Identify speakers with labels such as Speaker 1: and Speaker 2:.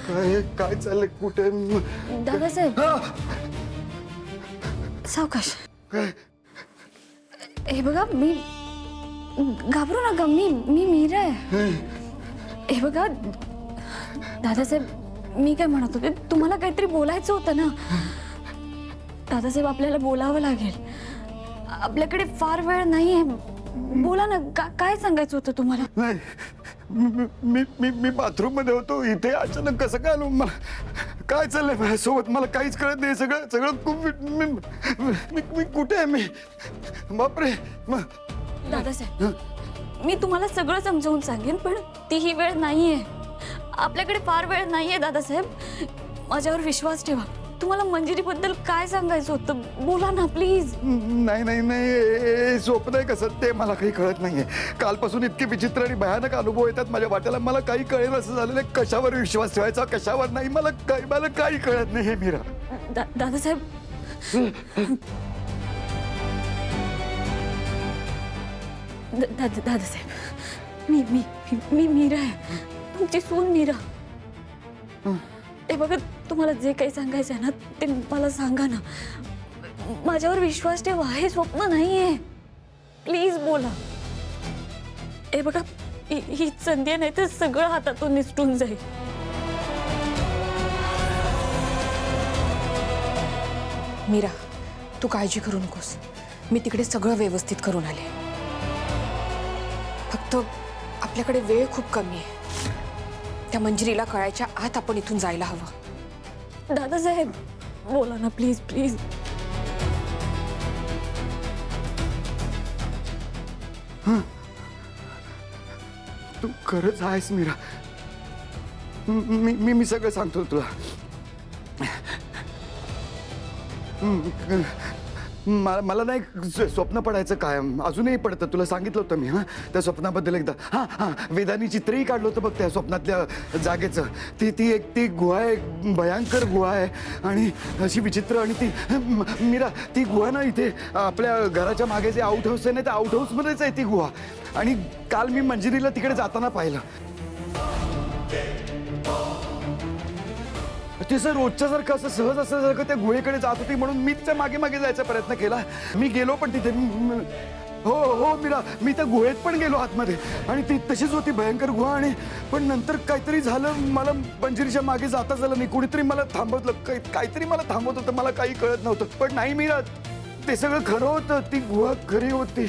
Speaker 1: काय काय चाललंय कुठे?
Speaker 2: दादासाहेब सावकाश.
Speaker 1: काय?
Speaker 2: हे बघा मी घाबरू नका. मी मी मीरा आहे. हे बघा दादासाहेब मी काय म्हणत होते तुम्हाला काहीतरी बोलायचं होतं ना. दादासाहेब आपल्याला बोलावं लागेल. आपल्याकडे फार वेळ नाहीये. बोला ना काय सांगायचं होतं तुम्हाला?
Speaker 1: नाही मी मी मी बाथरूम मध्ये होतो. इथे अचानक कसं काय आलो? काय चाललंय माझ्यासोबत मला काहीच कळत नाही. सगळं सगळं खूप मी कुठे आहे? मी बापरे.
Speaker 2: दादासाहेब मी तुम्हाला सगळं समजावून सांगेन पण तीही वेळ नाहीये. आपल्याकडे फार वेळ नाहीये. दादासाहेब माझ्यावर विश्वास ठेवा. तुम्हाला मंजिरीबद्दल काय सांगायचं होतं बोला ना प्लीज.
Speaker 1: नाही नाही नाही स्वप्न आहे कसं ते मला काही कळत नाहीये. कालपासून इतके विचित्र आणि भयानक अनुभव येतात माझ्या वाट्याला. मला काही कळेल असं झालेलं आहे. कशावर विश्वास ठेवायचा कशावर नाही मला काही कळत नाही. हे मीरा.
Speaker 2: दादासाहेब दादासाहेब मी मी मी मीरा आहे. तुमची सून मीरा. ते बघा तुम्हाला जे काही सांगायचं आहे ना ते मला सांगा ना. माझ्यावर विश्वास ठेवा. हे स्वप्न नाहीये. प्लीज बोला. हे बघा ही संधी नाही तर सगळं हातातून निसटून जाईल.
Speaker 3: मीरा तू काळजी करू नकोस. मी तिकडे सगळं व्यवस्थित करून आले. फक्त आपल्याकडे वेळ खूप कमी आहे. त्या मंजिरीला कळायच्या आत आपण इथून जायला हवं.
Speaker 2: दादासाहेब बोला ना प्लीज प्लीज.
Speaker 1: तू खरंच आहेस मीरा. मी मी सगळं सांगतो तुला. मला नाही स्वप्न पडायचं कायम. अजूनही पडतं. तुला सांगितलं होतं मी. त्या स्वप्नाबद्दल एकदा. वेदानी चित्रही काढलं होतं बघ त्या स्वप्नातल्या जागेचं. ती गुहा आहे. भयंकर गुहा आहे आणि अशी विचित्र. आणि ती मीरा ती गुहा ना इथे आपल्या घराच्या मागे जे आउट हाऊस आहे ना त्या आउट हाऊसमध्येच आहे ती गुहा. आणि काल मी मंजिरीला तिकडे जाताना पाहिलं. तिचं रोजच्या सारखं असं सहज असल्यासारखं त्या गुहेकडे जात होती म्हणून मी तिच्या मागे मागे जायचा प्रयत्न केला. मी गेलो पण तिथे. हो हो मीरा मी त्या गुहेत पण गेलो आतमध्ये आणि ती तशीच होती भयंकर गुहा. आणि पण नंतर काहीतरी झालं. मला मंजिरीच्या मागे जाता झालं नाही. कोणीतरी मला थांबवलं. काहीतरी मला थांबवत होतं. मला काही कळत नव्हतं. पण नाही मीरा ते सगळं खरं होतं. ती गुहा खरी होती.